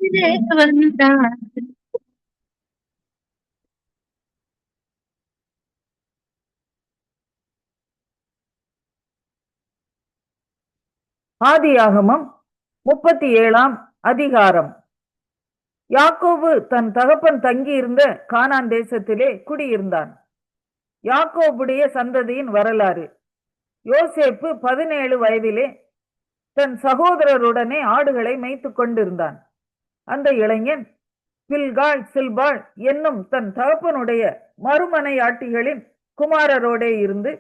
வந்தார். ஆதியாகமம் 37ஆம் அதிகாரம். யாக்கோபு தன் தகப்பன் தங்கியிருந்த கானான் தேசத்திலே குடியிருந்தான். யாக்கோபுடைய சந்ததியின் வரலாறு. யோசேப்பு 17 வயதிலே தன் சகோதரருடனே ஆடுகளை மேய்த்து கொண்டிருந்தான். அந்த இளைஞன் பில்காள் சில்பாள் என்னும் தன் தகப்பனுடைய மறுமனையாட்டிகளின் குமாரரோடே இருந்து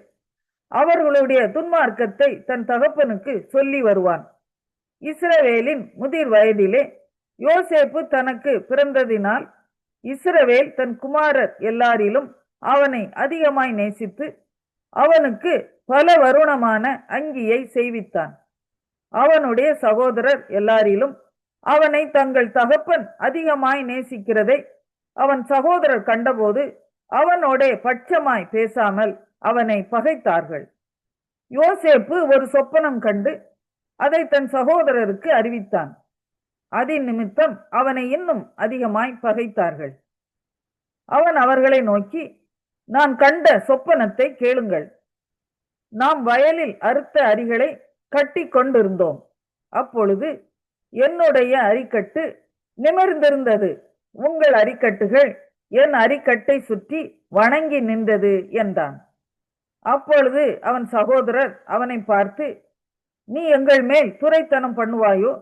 அவர்களுடைய துன்மார்க்கத்தை தன் தகப்பனுக்கு சொல்லி வருவான். இஸ்ரவேலின் முதிர் வயதிலே யோசேப்பு தனக்கு பிறந்ததினால் இஸ்ரவேல் தன் குமாரர் எல்லாரிலும் அவனை அதிகமாய் நேசித்து அவனுக்கு பல வருணமான அங்கியை செய்வித்தான். அவனுடைய சகோதரர் எல்லாரிலும் அவனை தங்கள் தகப்பன் அதிகமாய் நேசிக்கிறதை அவன் சகோதரர் கண்டபோது அவனோட பட்சமாய் பேசாமல் அவனை பகைத்தார்கள். யோசேப்பு ஒரு சொப்பனம் கண்டு அதை தன் சகோதரருக்கு அறிவித்தான். அதன் நிமித்தம் அவனை இன்னும் அதிகமாய் பகைத்தார்கள். அவன் அவர்களை நோக்கி, நான் கண்ட சொப்பனத்தை கேளுங்கள். நாம் வயலில் அறுத்த அரிகளை கட்டி கொண்டிருந்தோம். அப்பொழுது என்னுடைய அரிக்கட்டு நிமிர்ந்திருந்தது, உங்கள் அரிக்கட்டுகள் என் அரிக்கட்டை சுற்றி வணங்கி நின்றது என்றான். அப்பொழுது அவன் சகோதரர் அவனை பார்த்து, நீ எங்கள் மேல் துரைத்தனம் பண்ணுவாயோ,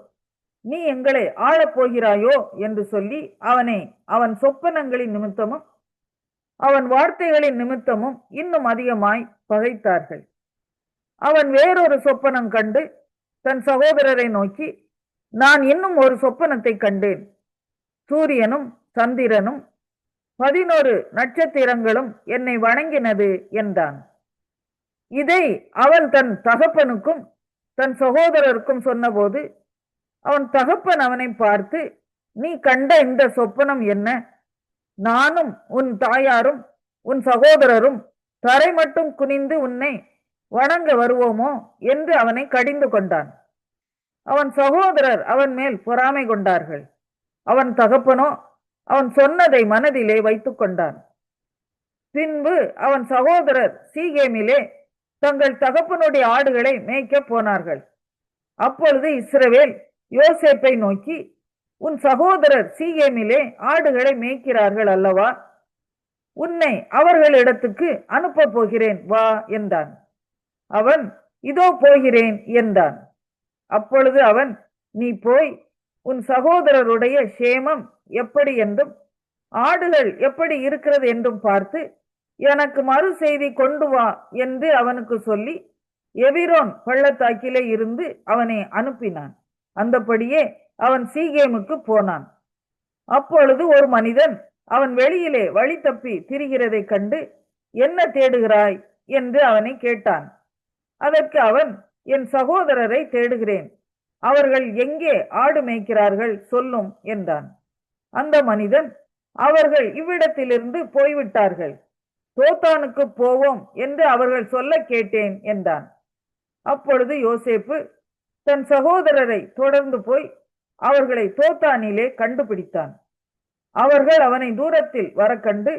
நீ எங்களை ஆளப்போகிறாயோ என்று சொல்லி அவனை அவன் சொப்பனங்களின் நிமித்தமும் அவன் வார்த்தைகளின் நிமித்தமும் இன்னும் அதிகமாய் பகைத்தார்கள். அவன் வேறொரு சொப்பனம் கண்டு தன் சகோதரரை நோக்கி, நான் இன்னும் ஒரு சொப்பனத்தை கண்டேன். சூரியனும் சந்திரனும் 11 நட்சத்திரங்களும் என்னை வணங்கினது என்றான். இதை அவன் தன் தகப்பனுக்கும் தன் சகோதரருக்கும் சொன்னபோது அவன் தகப்பன் அவனை பார்த்து, நீ கண்ட இந்த சொப்பனம் என்ன? நானும் உன் தாயாரும் உன் சகோதரரும் தரை மட்டும் குனிந்து உன்னை வணங்க வருவோமோ என்று அவனை கடிந்து கொண்டான். அவன் சகோதரர் அவன் மேல் பொறாமை கொண்டார்கள். அவன் தகப்பனோ அவன் சொன்னதை மனதிலே வைத்துக் கொண்டான். பின்பு அவன் சகோதரர் சீகேமிலே தங்கள் தகப்பனுடைய ஆடுகளை மேய்க்க போனார்கள். அப்பொழுது இஸ்ரவேல் யோசேப்பை நோக்கி, உன் சகோதரர் சீகேமிலே ஆடுகளை மேய்க்கிறார்கள் அல்லவா, உன்னை அவர்களிடத்துக்கு அனுப்ப போகிறேன் வா என்றான். அவன், இதோ போகிறேன் என்றான். அப்பொழுது அவன், நீ போய் உன் சகோதரருடைய சேமம் எப்படி என்றும் ஆடுகள் எப்படி இருக்கிறது என்றும் பார்த்து எனக்கு மறு செய்தி கொண்டு வா என்று அவனுக்கு சொல்லி எபிரோன் பள்ளத்தாக்கிலே இருந்து அவனை அனுப்பினான். அந்தபடியே அவன் சீகேமுக்கு போனான். அப்பொழுது ஒரு மனிதன் அவன் வெளியிலே வழி தப்பி திரிகிறதை கண்டு, என்ன தேடுகிறாய் என்று அவனை கேட்டான். அதற்கு அவன், என் சகோதரரை தேடுகிறேன், அவர்கள் எங்கே ஆடு மேய்க்கிறார்கள் சொல்லும் என்றான். அந்த மனிதன், அவர்கள் இவ்விடத்திலிருந்து போய்விட்டார்கள், தோத்தானுக்கு போவோம் என்று அவர்கள் சொல்ல கேட்டேன் என்றான். அப்பொழுது யோசேப்பு தன் சகோதரரை தொடர்ந்து போய் அவர்களை தோத்தானிலே கண்டுபிடித்தான். அவர்கள் அவனை தூரத்தில் வர கண்டு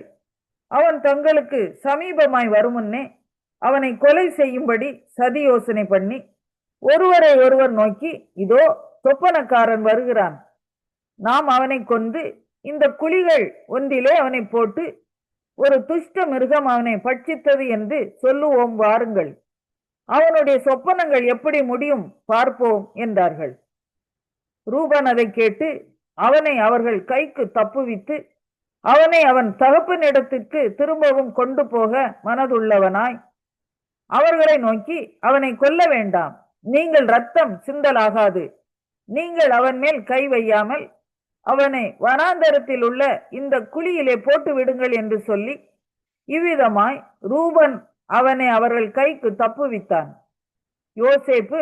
அவன் தங்களுக்கு சமீபமாய் வருமுன்னே அவனை கொலை செய்யும்படி சதி யோசனை பண்ணி ஒருவரை ஒருவர் நோக்கி, இதோ சொப்பனக்காரன் வருகிறான், நாம் அவனை கொண்டு இந்த குழிகள் ஒன்றிலே அவனை போட்டு ஒரு துஷ்ட மிருகம் அவனை பட்சித்தது என்று சொல்லுவோம், வாருங்கள், அவனுடைய சொப்பனங்கள் எப்படி முடியும் பார்ப்போம் என்றார்கள். ரூபன் அதை கேட்டு அவனை அவர்கள் கைக்கு தப்புவித்து அவனை அவன் தகப்பனிடத்திற்கு திரும்பவும் கொண்டு போக மனதுள்ளவனாய் அவர்களை நோக்கி, அவனை கொல்ல வேண்டாம், நீங்கள் இரத்தம் சிந்தலாகாது, நீங்கள் அவன் மேல் கை வையாமல் அவனை வனாந்தரத்தில் உள்ள இந்த குழியிலே போட்டு விடுங்கள் என்று சொல்லி இவ்விதமாய் ரூபன் அவனை அவர்கள் கைக்கு தப்புவித்தான். யோசேப்பு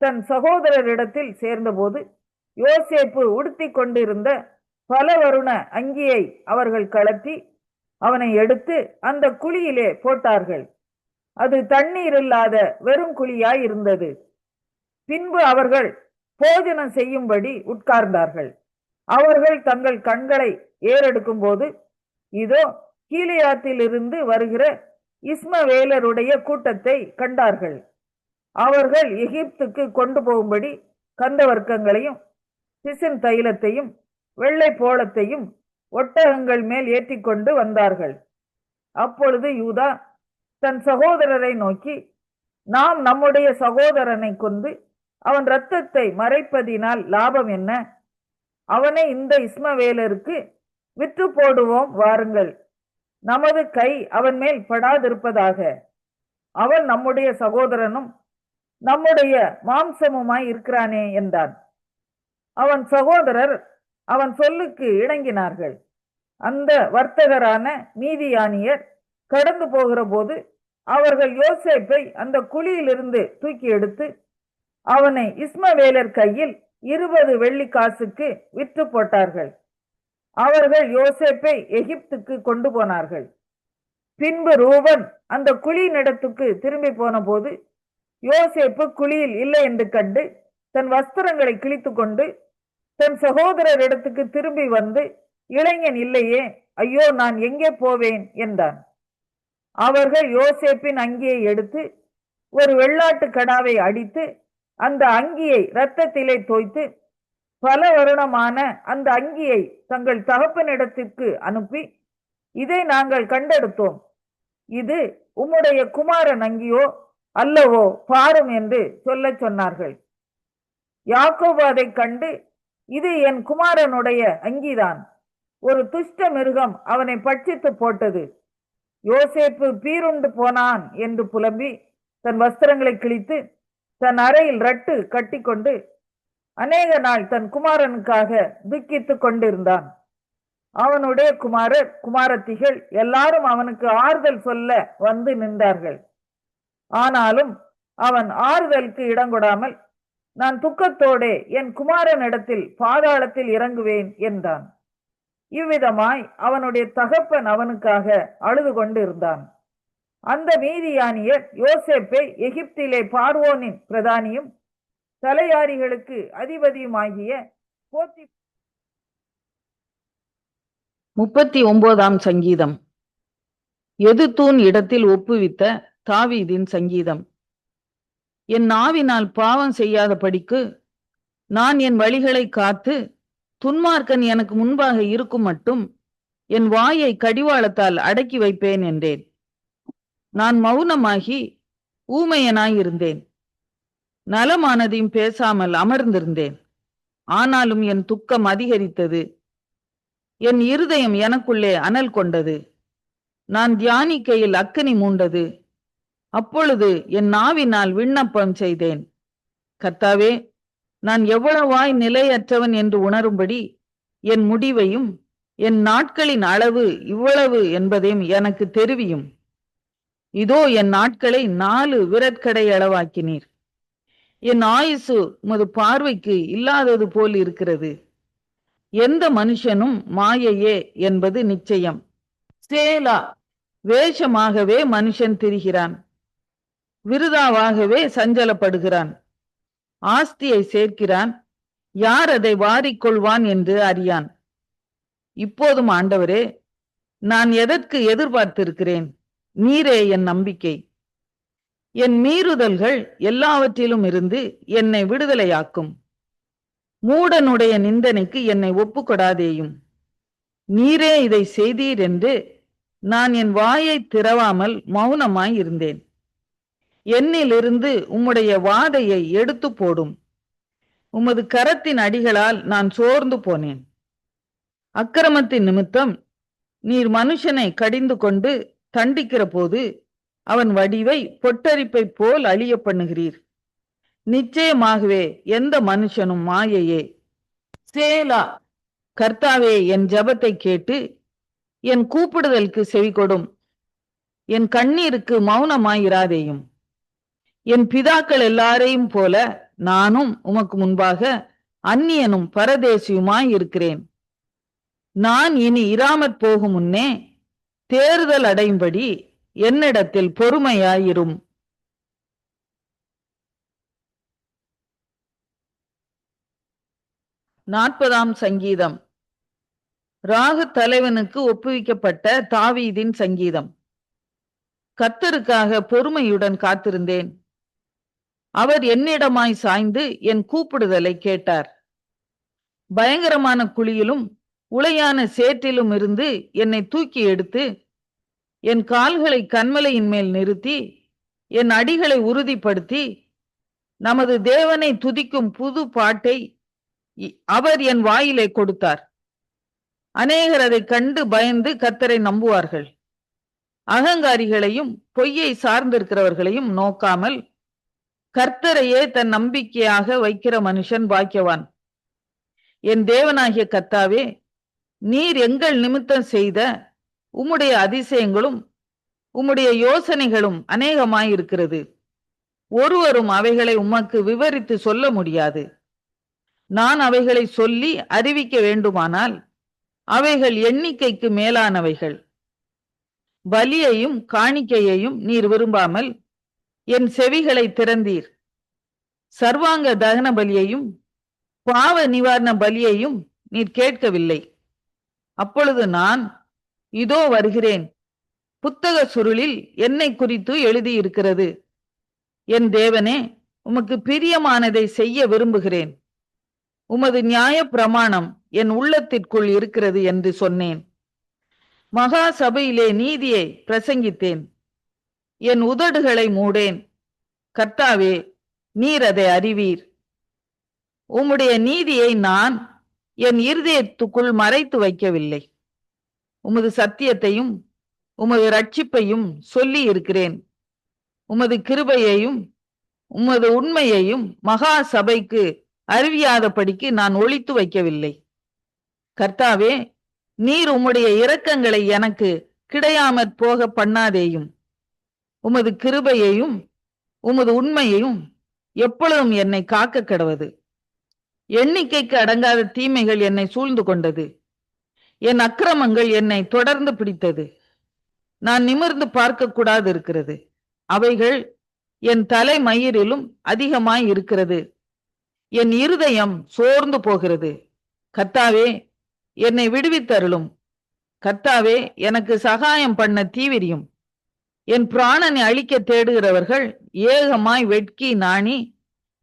தன் சகோதரரிடத்தில் சேர்ந்தபோது யோசேப்பு உடுத்தி கொண்டிருந்த பல வருண அங்கியை அவர்கள் கலத்தி அவனை எடுத்து அந்த குழியிலே போட்டார்கள். அது தண்ணீர் இல்லாத வெறும் குழியாய் இருந்தது. பின்பு அவர்கள் போஜனம் செய்யும்படி உட்கார்ந்தார்கள். அவர்கள் தங்கள் கண்களை ஏறெடுக்கும் போது இதோ கீலேயாத்தில் இருந்து வருகிற இஸ்மவேலருடைய கூட்டத்தை கண்டார்கள். அவர்கள் எகிப்துக்கு கொண்டு போகும்படி கந்த வர்க்கங்களையும் பிசின் தைலத்தையும் வெள்ளை போளத்தையும் ஒட்டகங்கள் மேல் ஏற்றி கொண்டு வந்தார்கள். அப்பொழுது யூதா தன் சகோதரரை நோக்கி, நாம் நம்முடைய சகோதரனை கொண்டு அவன் இரத்தத்தை மறைப்பதினால் லாபம் என்ன? அவனை இந்த இஸ்மவேலருக்கு விற்று போடுவோம், வாருங்கள். நமது கை அவன் மேல் படாதிருப்பதாக. அவன் நம்முடைய சகோதரனும் நம்முடைய மாம்சமுமாய் இருக்கிறானே என்றான். அவன் சகோதரர் அவன் சொல்லுக்கு இணங்கினார்கள். அந்த வர்த்தகரான மீதியானியர் கடந்து போகிற போது அவர்கள் யோசேப்பை அந்த குழியிலிருந்து தூக்கி எடுத்து அவனை இஸ்மவேலர் கையில் 20 வெள்ளிக்காசுக்கு விற்று போட்டார்கள். அவர்கள் யோசேப்பை எகிப்துக்கு கொண்டு போனார்கள். பின்பு ரூபன் அந்த குழியினிடத்துக்கு திரும்பி போன போது யோசேப்பு குழியில் இல்லை என்று கண்டு தன் வஸ்திரங்களை கிழித்து கொண்டு தன் சகோதரர் இடத்துக்கு திரும்பி வந்து, இளைஞன் இல்லையே, ஐயோ, நான் எங்கே போவேன் என்றான். அவர்கள் யோசேப்பின் அங்கியை எடுத்து ஒரு வெள்ளாட்டு கடாவை அடித்து அந்த அங்கியை இரத்தத்திலே தோய்த்து பல வருடமான அந்த அங்கியை தங்கள் தகப்பனிடத்திற்கு அனுப்பி, இதை நாங்கள் கண்டெடுத்தோம், இது உம்முடைய குமாரன் அங்கியோ அல்லவோ, பாரும் என்று சொல்ல சொன்னார்கள். யாக்கோபு அதை கண்டு, இது என் குமாரனுடைய அங்கிதான், ஒரு துஷ்ட மிருகம் அவனை பட்சித்து போட்டது, யோசேப்பு பீருண்டு போனான் என்று புலம்பி தன் வஸ்திரங்களை கிழித்து தன் அறையில் ரட்டு கட்டி கொண்டு அநேக நாள் தன் குமாரனுக்காக துக்கித்து கொண்டிருந்தான். அவனுடைய குமாரர் குமாரத்திகள் எல்லாரும் அவனுக்கு ஆறுதல் சொல்ல வந்து நின்றார்கள். ஆனாலும் அவன் ஆறுதலுக்கு இடங்கொடாமல், நான் துக்கத்தோடே என் குமாரனிடத்தில் பாதாளத்தில் இறங்குவேன் என்றான். இவ்விதமாய் அவனுடைய தகப்பன் அவனுக்காக அழுது கொண்டு இருந்தான். அந்த மீதியானியர் யோசேப்பை எகிப்திலே பார்வோனின் பிரதானியும் தலையாரிகளுக்கு அதிபதியுமாகிய போத்தி 39ஆம் சங்கீதம். எதுத்தூன் இடத்தில் ஒப்புவித்த தாவீதின் சங்கீதம். என் நாவினால் பாவம் செய்யாத படிக்கு நான் என் வழிகளை காத்து துன்மார்க்கன் எனக்கு முன்பாக இருக்கும் மட்டும் என் வாயை கடிவாளத்தால் அடக்கி வைப்பேன் என்றேன். நான் மௌனமாகி ஊமையனாயிருந்தேன், நலமானதையும் பேசாமல் அமர்ந்திருந்தேன். ஆனாலும் என் துக்கம் அதிகரித்தது, என் இருதயம் எனக்குள்ளே அனல் கொண்டது. நான் தியானிக்கையில் அக்கினி மூண்டது. அப்பொழுது என் நாவினால் விண்ணப்பம் செய்தேன், கர்த்தாவே, நான் எவ்வளவாய் நிலையற்றவன் என்று உணரும்படி என் முடிவையும் என் நாட்களின் அளவு இவ்வளவு என்பதையும் எனக்கு தெரிவியும். இதோ என் நாட்களை 4 விரற்கடை அளவாக்கினீர். என் ஆயுசு உமது பார்வைக்கு இல்லாதது போல் இருக்கிறது. எந்த மனுஷனும் மாயையே என்பது நிச்சயம். சேலா. வேஷமாகவே மனுஷன் திரிகிறான், விருதாவாகவே சஞ்சலப்படுகிறான். ஆஸ்தியை சேர்க்கிறான், யார் அதை வாரிக்கொள்வான் என்று அறியான். இப்போதும் ஆண்டவரே, நான் எதற்கு எதிர்பார்த்திருக்கிறேன்? நீரே என் நம்பிக்கை. என் மீறுதல்கள் எல்லாவற்றிலும் இருந்து என்னை விடுதலையாக்கும். மூடனுடைய நிந்தனைக்கு என்னை ஒப்புக்கொடாதேயும். நீரே இதை செய்தீர் என்று நான் என் வாயை திறவாமல் மௌனமாய் இருந்தேன். என்னிலிருந்து உம்முடைய வாதையை எடுத்து போடும். உமது கரத்தின் அடிகளால் நான் சோர்ந்து போனேன். அக்கிரமத்தின் நிமித்தம் நீர் மனுஷனை கடிந்து கொண்டு தண்டிக்கிற போது அவன் வடிவை பொட்டரிப்பை போல் அழிய பண்ணுகிறீர். நிச்சயமாகவே எந்த மனுஷனும் மாயையே. சேலா. கர்த்தாவே, என் ஜெபத்தை கேட்டு என் கூப்பிடுதலுக்கு செவிகொடும். என் கண்ணீருக்கு மௌனமாயிராதேயும். என் பிதாக்கள் எல்லாரையும் போல நானும் உமக்கு முன்பாக அந்நியனும் பரதேசியுமாய் இருக்கிறேன். நான் இனி இராமற் போகும் முன்னே தேறுதல் அடையும்படி என்னிடத்தில் பொறுமையாயிரும். 40ஆம் சங்கீதம். ராகு தலைவனுக்கு ஒப்புவிக்கப்பட்ட தாவீதின் சங்கீதம். கர்த்தருக்காக பொறுமையுடன் காத்திருந்தேன். அவர் என்னிடமாய் சாய்ந்து என் கூப்பிடுதலை கேட்டார். பயங்கரமான குழியிலும் உளையான சேற்றிலும் இருந்து என்னை தூக்கி எடுத்து என் கால்களை கன்மலையின் மேல் நிறுத்தி என் அடிகளை உறுதிப்படுத்தி நமது தேவனை துதிக்கும் புது பாட்டை அவர் என் வாயிலே கொடுத்தார். அநேகர் அதை கண்டு பயந்து கர்த்தரை நம்புவார்கள். அகங்காரிகளையும் பொய்யை சார்ந்திருக்கிறவர்களையும் நோக்காமல் கர்த்தரையே தன் நம்பிக்கையாக வைக்கிற மனுஷன் பாக்கியவான். என் தேவனாகிய கர்த்தாவே, நீர் எங்கள் நிமித்தம் செய்த உம்முடைய அதிசயங்களும் உம்முடைய யோசனைகளும் அநேகமாயிருக்கிறது. ஒருவரும் அவைகளை உமக்கு விவரித்து சொல்ல முடியாது. நான் அவைகளை சொல்லி அறிவிக்க வேண்டுமானால் அவைகள் எண்ணிக்கைக்கு மேலானவைகள். பலியையும் காணிக்கையையும் நீர் விரும்பாமல் என் செவிகளை திறந்தீர். சர்வாங்க தகன பலியையும் பாவ நிவாரண பலியையும் நீர் கேட்கவில்லை. அப்பொழுது நான், இதோ வருகிறேன், புத்தக சுருளில் என்னை குறித்து எழுதியிருக்கிறது. என் தேவனே, உமக்கு பிரியமானதை செய்ய விரும்புகிறேன். உமது நியாய பிரமாணம் என் உள்ளத்திற்குள் இருக்கிறது என்று சொன்னேன். மகா சபையிலே நீதியை பிரசங்கித்தேன். என் உதடுகளை மூடேன். கர்த்தாவே, நீர் அதை அறிவீர். உம்முடைய நீதியை நான் என் இருதயத்துக்குள் மறைத்து வைக்கவில்லை. உமது சத்தியத்தையும் உமது ரட்சிப்பையும் சொல்லி இருக்கிறேன். உமது கிருபையையும் உமது உண்மையையும் மகா சபைக்கு அறிவியாதபடிக்கு நான் ஒளித்து வைக்கவில்லை. கர்த்தாவே, நீர் உம்முடைய இரக்கங்களை எனக்கு கிடையாமற் போக பண்ணாதேயும். உமது கிருபையையும் உமது உண்மையையும் எப்பொழுதும் என்னை காக்க கடவது. எண்ணிக்கைக்கு அடங்காத தீமைகள் என்னை சூழ்ந்து கொண்டது. என் அக்கிரமங்கள் என்னை தொடர்ந்து பிடித்தது. நான் நிமிர்ந்து பார்க்க கூடாது இருக்கிறது. அவைகள் என் தலை மயிரிலும் அதிகமாய் இருக்கிறது. என் இருதயம் சோர்ந்து போகிறது. கர்த்தாவே, என்னை விடுவித்தருளும். கர்த்தாவே, எனக்கு சகாயம் பண்ண தீவிரியும். என் பிராணனை அழிக்க தேடுகிறவர்கள் ஏகமாய் வெட்கி நாணி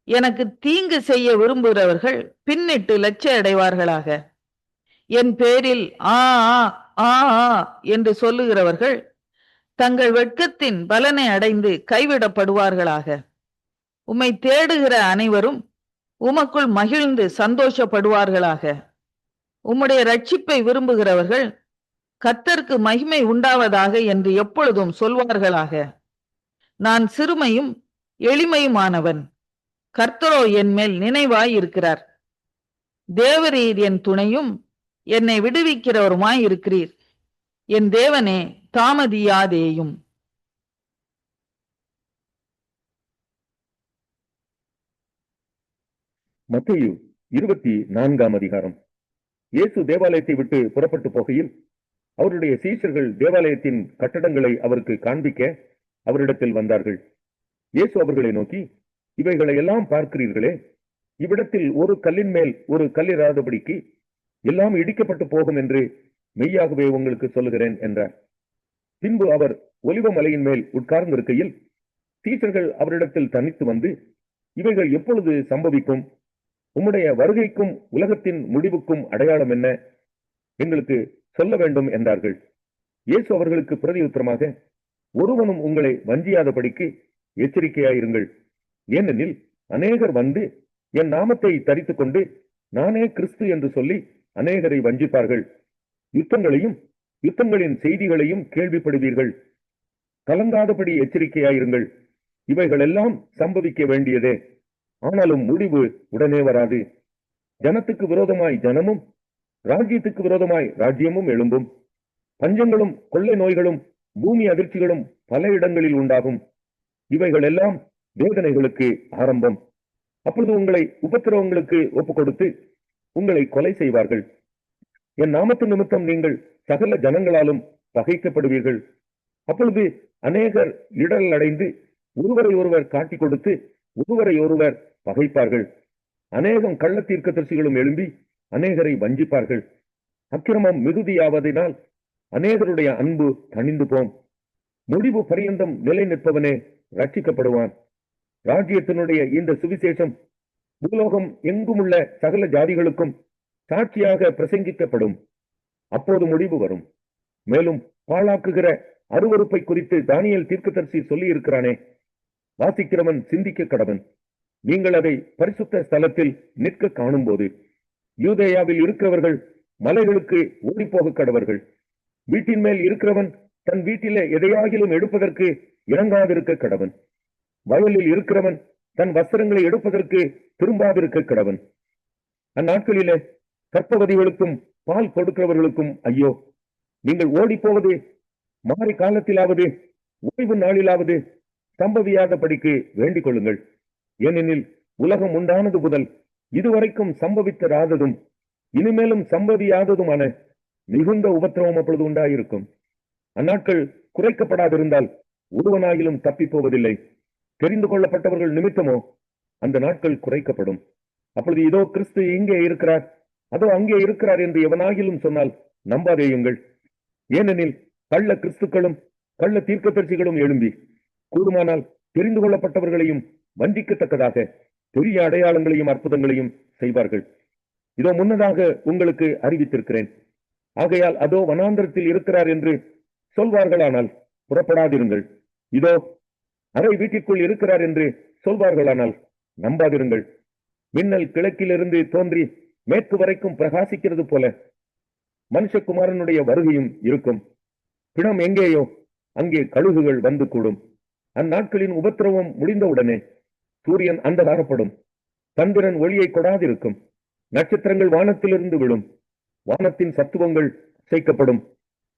எனக்கு தீங்கு செய்ய விரும்புகிறவர்கள் பின்னிட்டு லட்ச அடைவார்களாக. என் பேரில் ஆ ஆ ஆ என்று சொல்லுகிறவர்கள் தங்கள் வெட்கத்தின் பலனை அடைந்து கைவிடப்படுவார்களாக. உம்மை தேடுகிற அனைவரும் உமக்குள் மகிழ்ந்து சந்தோஷப்படுவார்களாக. உம்முடைய ரட்சிப்பை விரும்புகிறவர்கள் கர்த்தருக்கு மகிமை உண்டாவதாக என்று எப்பொழுதும் சொல்வார்களாக. நான் சிறுமையும் எளிமையுமானவன். கர்த்தரோ என் மேல் நினைவாய் இருக்கிறார். தேவரீர் என் துணையும் என்னை விடுவிக்கிறவருமாய் இருக்கிறீர். என் தேவனே, தாமதியாதேயும். மத்தேயு 24ஆம் அதிகாரம். இயேசு தேவாலயத்தை விட்டு புறப்பட்டு போகையில் அவருடைய சீஷர்கள் தேவாலயத்தின் கட்டடங்களை அவருக்கு காண்பிக்க அவரிடத்தில் வந்தார்கள். இயேசு அவர்களை நோக்கி, இவைகளை எல்லாம் பார்க்கிறீர்களே, இவ்விடத்தில் ஒரு கல்லின் மேல் ஒரு கல்லிராதபடிக்கு எல்லாம் இடிக்கப்பட்டு போகும் என்று மெய்யாகவே உங்களுக்கு சொல்லுகிறேன் என்றார். பின்பு அவர் ஒலிவ மலையின் மேல் உட்கார்ந்திருக்கையில் சீஷர்கள் அவரிடத்தில் தனித்து வந்து, இவைகள் எப்பொழுது சம்பவிக்கும்? உம்முடைய வருகைக்கும் உலகத்தின் முடிவுக்கும் அடையாளம் என்ன? எங்களுக்கு சொல்ல வேண்டும் என்றார்கள். இயேசு அவர்களுக்கு பிரதியுத்தரமாக, ஒருவனும் உங்களை வஞ்சியாதபடிக்கு எச்சரிக்கையாயிருங்கள். ஏனெனில் அநேகர் வந்து என் நாமத்தை தரித்துக் கொண்டு நானே கிறிஸ்து என்று சொல்லி அநேகரை வஞ்சிப்பார்கள். யுத்தங்களையும் யுத்தங்களின் செய்திகளையும் கேள்விப்படுவீர்கள். கலங்காதபடி எச்சரிக்கையாயிருங்கள். இவைகளெல்லாம் சம்பவிக்க வேண்டியதே, ஆனாலும் முடிவு உடனே வராது. ஜனத்துக்கு விரோதமாய் ஜனமும் ராஜ்யத்துக்கு விரோதமாய் ராஜ்யமும் எழும்பும். பஞ்சங்களும் கொள்ளை நோய்களும் பூமி அதிர்ச்சிகளும் பல இடங்களில் உண்டாகும். இவைகள் எல்லாம் வேதனைகளுக்கு ஆரம்பம். அப்பொழுது உங்களை உபத்திரவங்களுக்கு ஒப்புக் கொடுத்து உங்களை கொலை செய்வார்கள். என் நாமத்து நிமித்தம் நீங்கள் சகல ஜனங்களாலும் பகைக்கப்படுவீர்கள். அப்பொழுது அநேகர் இடரல் அடைந்து ஒருவரை ஒருவர் காட்டிக் கொடுத்து ஒருவரை ஒருவர் பகைப்பார்கள். அநேகம் கள்ள தீர்க்கதரிசிகளும் எழும்பி அநேகரை வஞ்சிப்பார்கள். அக்கிரமம் மிகுதியாவதினால் அநேகருடைய அன்பு தணிந்து போம். முடிவு பரியந்தம் நிலை நிற்பவனே ரட்சிக்கப்படுவான். ராஜ்யத்தினுடைய இந்த சுவிசேஷம் பூலோகம் எங்குமுள்ள சகல ஜாதிகளுக்கும் சாட்சியாக பிரசங்கிக்கப்படும். அப்போது முடிவு வரும். மேலும் பாழாக்குகிற அருவருப்பை குறித்து தானியேல் தீர்க்கதரிசி சொல்லி இருக்கிறானே, வாசிக்கிறவன் சிந்திக்க கடவன். நீங்கள் அதை பரிசுத்த ஸ்தலத்தில் நிற்க காணும்போது யூதேயாவில் இருக்கிறவர்கள் மலைகளுக்கு ஓடிப்போக கடவர்கள். வீட்டின் மேல் இருக்கிறவன் தன் வீட்டிலே எதையாகிலும் எடுப்பதற்கு இறங்காதிருக்க கடவன். வயலில் இருக்கிறவன் தன் வஸ்திரங்களை எடுப்பதற்கு திரும்பாதிருக்க கடவன். அந்நாட்களிலே கற்பவதிகளுக்கும் பால் கொடுக்கிறவர்களுக்கும் ஐயோ! நீங்கள் ஓடி போவது மாறி காலத்திலாவது ஓய்வு நாளிலாவது சம்பவியாதபடிக்கு வேண்டிக் கொள்ளுங்கள். ஏனெனில் உலகம் உண்டானது முதல் இதுவரைக்கும் சம்பவித்தராததும் இனிமேலும் சம்பவியாததுமான மிகுந்த உபத்திரவம் அப்பொழுது உண்டாயிருக்கும். அந்நாட்கள் குறைக்கப்படாதிருந்தால் ஒருவனாயிலும் தப்பி போவதில்லை. தெரிந்து கொள்ளப்பட்டவர்கள் நிமித்தமோ அந்த நாட்கள் குறைக்கப்படும். அப்பொழுது இதோ கிறிஸ்து இங்கே இருக்கிறார், அதோ அங்கே இருக்கிறார் என்று எவனாகிலும் சொன்னால் நம்பாதேயுங்கள். ஏனெனில் கள்ள கிறிஸ்துக்களும் கள்ள தீர்க்கதரிசிகளும் எழும்பி கூடுமானால் தெரிந்து கொள்ளப்பட்டவர்களையும் வஞ்சிக்கத்தக்கதாக பெரிய அடையாளங்களையும் அற்புதங்களையும் செய்வார்கள். இதோ முன்னதாக உங்களுக்கு அறிவித்திருக்கிறேன். ஆகையால் அதோ வனாந்தரத்தில் இருக்கிறார் என்று சொல்வார்களானால் புறப்படாதிருங்கள். இதோ அறை வீட்டிற்குள் இருக்கிறார் என்று சொல்வார்களானால் நம்பாதிருங்கள். மின்னல் கிழக்கிலிருந்து தோன்றி மேற்கு வரைக்கும் பிரகாசிக்கிறது போல மனுஷகுமாரனுடைய வருகையும் இருக்கும். பிணம் எங்கேயோ அங்கே கழுகுகள் வந்து கூடும். அந்நாட்களின் உபத்திரவம் முடிந்தவுடனே சூரியன் அந்தகாரப்படும், சந்திரன் ஒளியை கொடாதிருக்கும், நட்சத்திரங்கள் வானத்திலிருந்து விழும், வானத்தின் சத்துவங்கள் சேர்க்கப்படும்.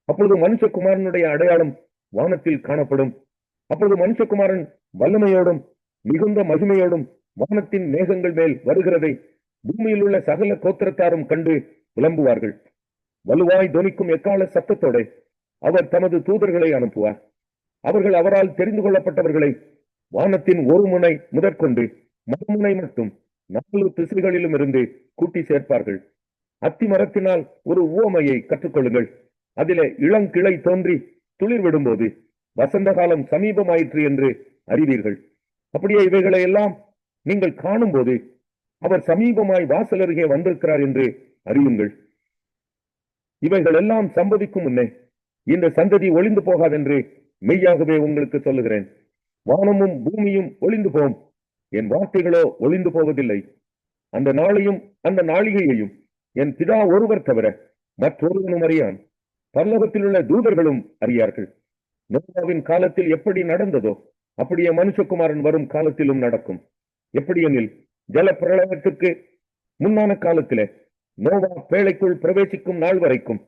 அப்பொழுது மனுஷகுமாரனுடைய அடையாளம் வானத்தில் காணப்படும். அப்பொழுது மனுஷகுமாரன் வல்லமையோடும் மிகுந்த மகிமையோடும் வானத்தின் மேகங்கள் மேல் வருகிறதை பூமியில் உள்ள சகல கோத்திரத்தாரும் கண்டு விளம்புவார்கள். வலுவாய் தொனிக்கும் எக்கால சத்தத்தோட அவர் தமது தூதர்களை அனுப்புவார். அவர்கள் அவரால் தெரிந்து கொள்ளப்பட்டவர்களை வானத்தின் ஒரு முனை முதற்கொண்டு மறுமுனை மட்டும் 4 திசைகளிலும் இருந்து கூட்டி சேர்ப்பார்கள். அத்தி மரத்தினால் ஒரு உவமையை கற்றுக்கொள்ளுங்கள். அதிலே இளங்கிளை தோன்றி துளிர் விடும்போது வசந்த காலம் சமீபமாயிற்று என்று அறிவீர்கள். அப்படியே இவைகளை எல்லாம் நீங்கள் காணும் போது அவர் சமீபமாய் வாசல் அருகே வந்திருக்கிறார் என்று அறியுங்கள். இவைகள் எல்லாம் சம்பவிக்கும் முன்னே இந்த சந்ததி ஒளிந்து போகாதென்று மெய்யாகவே உங்களுக்கு சொல்லுகிறேன். வானமும் பூமியும் ஒளிந்து போம், என் வார்த்தைகளோ ஒளிந்து போவதில்லை. அந்த நாளையும் அந்த நாளிகையையும் என் பிதா ஒருவர் தவிர மற்றொருவனும் அறியான், பரலோகத்தில் உள்ள தூதர்களும் அறியார்கள். நோவாவின் காலத்தில் எப்படி நடந்ததோ அப்படியே மனுஷகுமாரன் வரும் காலத்திலும் நடக்கும். எப்படியெனில் ஜல பிரளயத்துக்கு முன்னான காலத்திலே நோவா பேழைக்குள் பிரவேசிக்கும் நாள் வரைக்கும்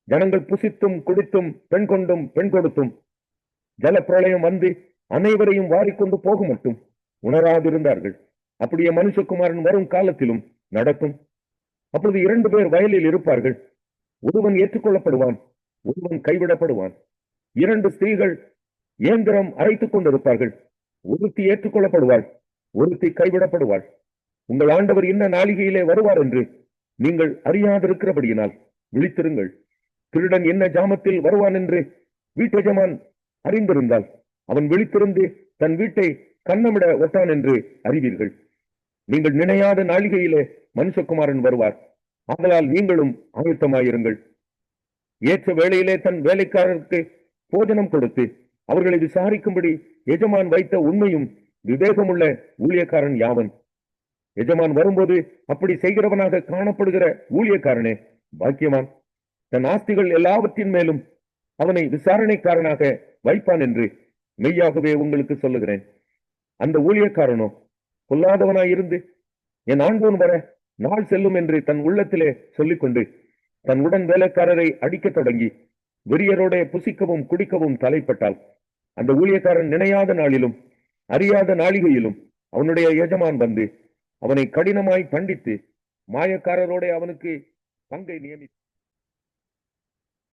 ஜனங்கள் புசித்தும் குடித்தும் பெண் கொண்டும் பெண் கொடுத்தும் ஜல பிரளயம் வந்து அனைவரையும் வாரிக்கொண்டு போக மட்டும் உணராதிருந்தார்கள். அப்படியே மனுஷகுமாரன் வரும் காலத்திலும் நடக்கும். அப்பொழுது 2 பேர் வயலில் இருப்பார்கள், ஒருவன் ஏற்றுக்கொள்ளப்படுவான், ஒருவன் கைவிடப்படுவான். 2 ஸ்திரீகள் இயந்திரம் அரைத்துக் கொண்டிருப்பார்கள், ஒருத்தி ஏற்றுக்கொள்ளப்படுவாள், ஒருத்தி கைவிடப்படுவாள். உங்கள் ஆண்டவர் இன்ன நாளிகையிலே வருவார் என்று நீங்கள் அறியாதிருக்கிறபடியினால் விழித்திருங்கள். திருடன் என்ன ஜாமத்தில் வருவான் என்று வீட்டெஜமான் அறிந்திருந்தால் அவன் விழித்திருந்து தன் வீட்டை கன்னமிட ஒட்டான் என்று அறிவீர்கள். நீங்கள் நினையாத நாளிகையிலே மனுஷகுமாரன் வருவார். ஆதலால் நீங்களும் ஆயத்தமாயிருங்கள். ஏற்ற வேளையிலே தன் வேலைக்காரருக்கு போஜனம் கொடுத்து அவர்களை விசாரிக்கும்படி எஜமான் வைத்த உண்மையும் விவேகமுள்ள ஊழியக்காரன் யாவன்? எஜமான் வரும்போது அப்படி செய்கிறவனாக காணப்படுகிற ஊழியக்காரனே பாக்கியவான். தன் ஆஸ்திகள் எல்லாவற்றின் மேலும் அவனை விசாரணைக்காரனாக வைப்பான் என்று மெய்யாகவே உங்களுக்கு சொல்லுகிறேன். அந்த ஊழியக்காரனோ பொல்லாதவனாயிருந்து என் ஆண்டவன் வர நாள் செல்லும் என்று தன் உள்ளத்திலே சொல்லிக்கொண்டு தன் உடன் வேலைக்காரரை அடிக்கத் தொடங்கி வெறியரோட புசிக்கவும் குடிக்கவும் தலைப்பட்டால் அந்த ஊழியக்காரன் நினையாத நாளிலும் அறியாத நாளிகையிலும் அவனுடைய எஜமான் வந்து அவனை கடினமாய் தண்டித்து மாயக்காரரோட அவனுக்கு பங்கை நியமித்து